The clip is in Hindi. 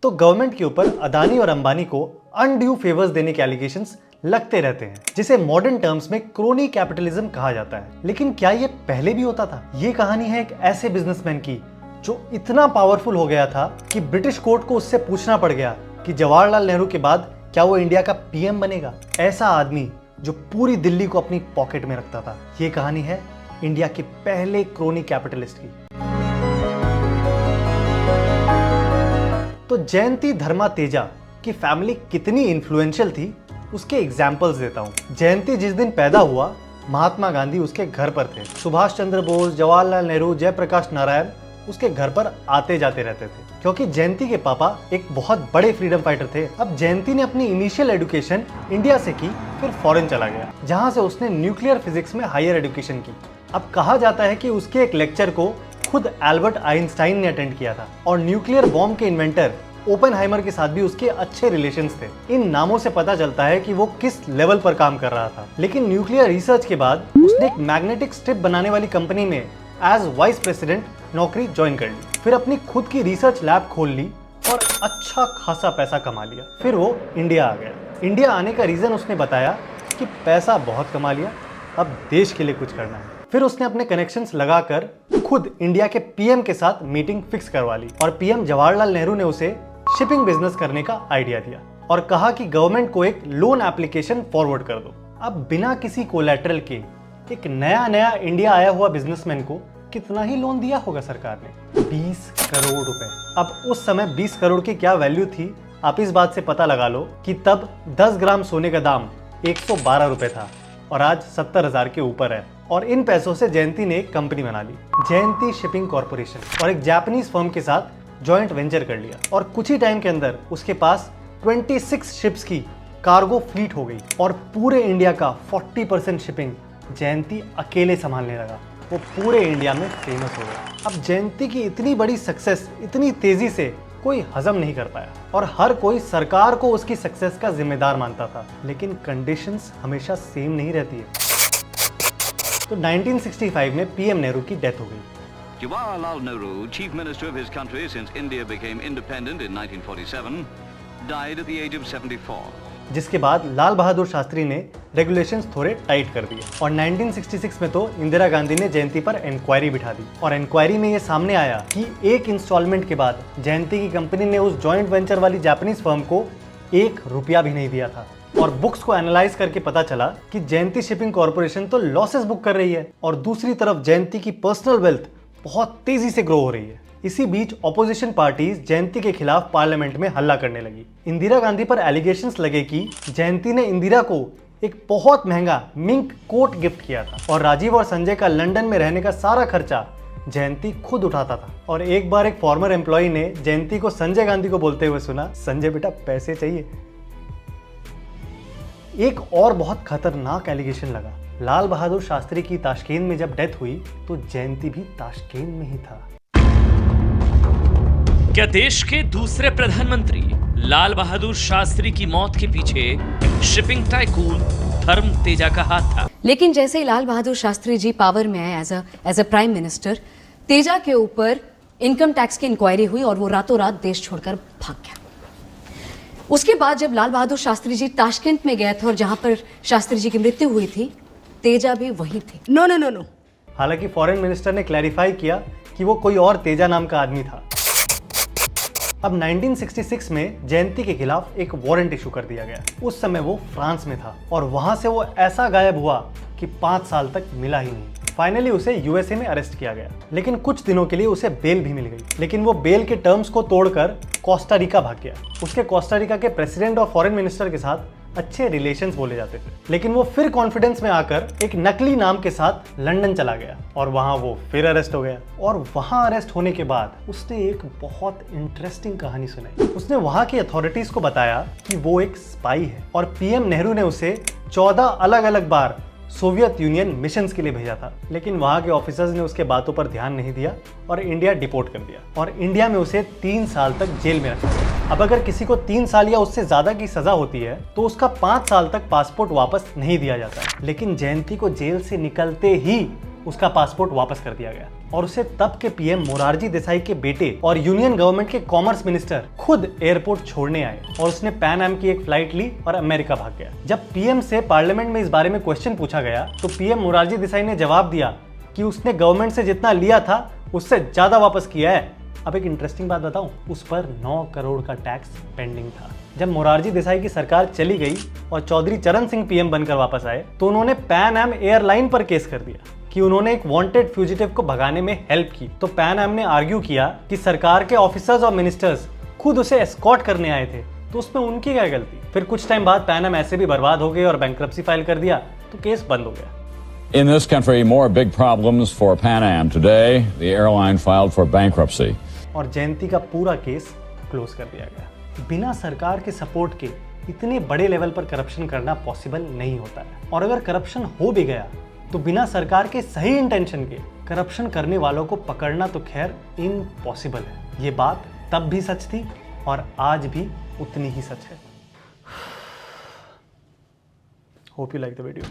तो गवर्नमेंट के ऊपर अदानी और अंबानी को अनड्यू फेवर्स देने के एलिगेशंस लगते रहते हैं, जिसे मॉडर्न टर्म्स में क्रोनी कैपिटलिज्म कहा जाता है। लेकिन क्या ये पहले भी होता था? ये कहानी है एक ऐसे बिजनेसमैन की जो इतना पावरफुल हो गया था कि ब्रिटिश कोर्ट को उससे पूछना पड़ गया कि जवाहरलाल नेहरू के बाद क्या वो इंडिया का पीएम बनेगा। ऐसा आदमी जो पूरी दिल्ली को अपनी पॉकेट में रखता था। ये कहानी है इंडिया के पहले क्रोनी कैपिटलिस्ट की। तो जयंती धर्मा तेजा की फैमिली कितनी इन्फ्लुएंशियल थी उसके एग्जाम्पल्स देता हूं। जयंती जिस दिन पैदा हुआ, महात्मा गांधी उसके घर पर थे। सुभाष चंद्र बोस, जवाहरलाल नेहरू, जयप्रकाश नारायण उसके घर पर आते जाते रहते थे, क्योंकि जयंती के पापा एक बहुत बड़े फ्रीडम फाइटर थे। अब जयंती ने अपनी इनिशियल एजुकेशन इंडिया से की, फिर फॉरेन चला गया, जहां से उसने न्यूक्लियर फिजिक्स में हायर एजुकेशन की। अब कहा जाता है कि उसके एक लेक्चर को खुद एल्बर्ट आइंस्टाइन ने अटेंड किया था, और न्यूक्लियर बॉम्ब के इन्वेंटर ओपेनहाइमर के साथ भी उसके अच्छे रिलेशंस थे। इन नामों से पता चलता है कि वो किस लेवल पर काम कर रहा था। लेकिन न्यूक्लियर रिसर्च के बाद उसने एक मैग्नेटिक स्ट्रिप बनाने वाली कंपनी में एज वाइस प्रेसिडेंट नौकरी ज्वाइन कर ली। फिर अपनी खुद की रिसर्च लैब खोल ली और अच्छा खासा पैसा कमा लिया। फिर वो इंडिया आ गया। इंडिया आने का रीजन उसने बताया कि पैसा बहुत कमा लिया, अब देश के लिए कुछ करना है। फिर उसने अपने कनेक्शंस लगाकर खुद इंडिया के पीएम के साथ मीटिंग फिक्स करवा ली, और पीएम जवाहरलाल नेहरू ने उसे शिपिंग बिजनेस करने का आइडिया दिया और कहा कि गवर्नमेंट को एक लोन एप्लीकेशन फॉरवर्ड कर दो। अब बिना किसी कोलैटरल के एक नया इंडिया आया हुआ बिजनेसमैन को कितना ही लोन दिया होगा सरकार ने? 20 करोड़ रुपए। अब उस समय 20 करोड़ की क्या वैल्यू थी, आप इस बात से पता लगा लो कि तब 10 ग्राम सोने का दाम 112 रुपए था और आज 70,000 के ऊपर है। और इन पैसों से जयंती ने एक कंपनी बना ली, जयंती शिपिंग कॉर्पोरेशन, और एक जापानीज फर्म के साथ जॉइंट वेंचर कर लिया। और कुछ ही टाइम के अंदर उसके पास 26 शिप्स की कार्गो फ्लीट हो गई और पूरे इंडिया का 40% शिपिंग जयंती अकेले संभालने लगा। वो पूरे इंडिया में फेमस हो गया। अब जयंती की इतनी बड़ी सक्सेस इतनी तेजी से कोई हजम नहीं कर पाया, और हर कोई सरकार को उसकी सक्सेस का जिम्मेदार मानता था। लेकिन कंडीशंस हमेशा सेम नहीं रहती है। तो 1965 में पीएम नेहरू की डेथ हो गई। Jawaharlal Nehru, chief minister of his country since India became independent in 1947, died at the age of 74. जिसके बाद लाल बहादुर शास्त्री ने रेगुलेशंस थोड़े टाइट कर दिए, और 1966 में तो इंदिरा गांधी ने जयंती पर इंक्वायरी बिठा दी। और इंक्वायरी में ये सामने आया कि एक इंस्टॉलमेंट के बाद जयंती की कंपनी ने उस जॉइंट वेंचर वाली जापानीज फर्म को 1 रुपया भी नहीं दिया था। और बुक्स को एनालाइज करके पता चला कि जयंती शिपिंग कॉर्पोरेशन तो लॉसेस बुक कर रही है, और दूसरी तरफ जयंती की पर्सनल वेल्थ बहुत तेजी से ग्रो हो रही है। इसी बीच ऑपोजिशन पार्टीज जयंती के खिलाफ पार्लियामेंट में हल्ला करने लगी। इंदिरा गांधी पर एलिगेशंस लगे कि जयंती ने इंदिरा को एक बहुत महंगा मिंक कोट गिफ्ट किया था, और राजीव और संजय का लंदन में रहने का सारा खर्चा जयंती खुद उठाता था। और एक बार एक फॉर्मर एम्प्लॉय ने जयंती को संजय गांधी को बोलते हुए सुना, संजय बेटा पैसे चाहिए। एक और बहुत खतरनाक एलिगेशन लगा। लाल बहादुर शास्त्री की ताशकेंत में जब डेथ हुई तो जयंती भी ताशकेंत में ही था। क्या देश के दूसरे प्रधानमंत्री लाल बहादुर शास्त्री की मौत के पीछे शिपिंग टाइकून धर्म तेजा का हाथ था? लेकिन जैसे ही लाल बहादुर शास्त्री जी पावर में आए as a prime minister, Teja के ऊपर इनकम टैक्स की इंक्वायरी हुई और वो रातों रात देश छोड़कर भाग गया। उसके बाद जब लाल बहादुर शास्त्री जी ताशकेंत में गए थे और जहां पर शास्त्री जी की मृत्यु हुई थी, तेजा भी वही थे। नो। हालांकि फॉरेन मिनिस्टर ने क्लैरिफाई किया कि वो कोई और तेजा नाम का आदमी था। अब 1966 में जयंती के खिलाफ एक वारंट इशू कर दिया गया। उस समय वो फ्रांस में था, और वहां से वो ऐसा गायब हुआ कि 5 साल तक मिला ही नहीं। फाइनली उसे यूएसए में अरेस्ट किया गया, लेकिन कुछ दिनों के लिए उसे बेल भी मिल गई। लेकिन वो बेल के टर्म्स को तोड़कर कोस्टा रिका भाग गया। उसके कोस्टा रिका के प्रेसिडेंट और फॉरेन मिनिस्टर के साथ अच्छे रिलेशंस बोले जाते थे। लेकिन वो फिर कॉन्फिडेंस में आकर एक नकली नाम के साथ लंदन चला गया, और वहां वो फिर अरेस्ट हो गया। और वहां अरेस्ट होने के बाद उसने एक बहुत इंटरेस्टिंग कहानी सुनाई। उसने वहां की अथॉरिटीज को बताया कि वो एक स्पाई है, और पीएम नेहरू ने उसे 14 अलग अलग बार सोवियत यूनियन मिशंस के लिए भेजा था। लेकिन वहां के ऑफिसर्स ने उसके बातों पर ध्यान नहीं दिया और इंडिया डिपोर्ट कर दिया, और इंडिया में उसे 3 साल तक जेल में रखा गया। अब अगर किसी को 3 साल या उससे ज्यादा की सजा होती है तो उसका 5 साल तक पासपोर्ट वापस नहीं दिया जाता है। लेकिन जयंती को जेल से निकलते ही उसका पासपोर्ट वापस कर दिया गया। और उसे तब के पीएम मोरारजी देसाई के बेटे और यूनियन गवर्नमेंट के कॉमर्स मिनिस्टर खुद एयरपोर्ट छोड़ने आए और उसने पैन एम की एक फ्लाइट ली और अमेरिका भाग गया। जब पीएम से पार्लियामेंट में इस बारे में क्वेश्चन पूछा गया तो पीएम मोरारजी देसाई ने जवाब दिया कि उसने गवर्नमेंट से जितना लिया था उससे ज्यादा वापस किया है। अब एक इंटरेस्टिंग बात बताऊं, उस पर 9 करोड़ का टैक्स पेंडिंग था। जब मोरारजी देसाई की सरकार चली गई और चौधरी चरण सिंह पीएम बनकर वापस आए तो उन्होंने पैन एम एयरलाइन पर केस कर दिया कि उन्होंने एक वांटेड फ्यूजिटिव को भगाने में हेल्प की। तो पैन एम ने आर्ग्यू किया कि सरकार के ऑफिसर्स और मिनिस्टर्स खुद उसे एस्कॉर्ट करने आए थे, तो उसमें उनकी क्या गलती। फिर कुछ टाइम बाद पैन एम ऐसे भी बर्बाद हो गए और बैंक्रप्सी फाइल कर दिया तो केस बंद हो गया। In this country, more big problems for Pan Am. Today, the airline filed for bankruptcy. और जयंती का पूरा केस क्लोज कर दिया गया। बिना सरकार के सपोर्ट के इतने बड़े लेवल पर करप्शन करना पॉसिबल नहीं होता है, और अगर करप्शन हो भी गया तो बिना सरकार के सही इंटेंशन के करप्शन करने वालों को पकड़ना तो खैर इम्पॉसिबल है। ये बात तब भी सच थी और आज भी उतनी ही सच है। Hope you like the video.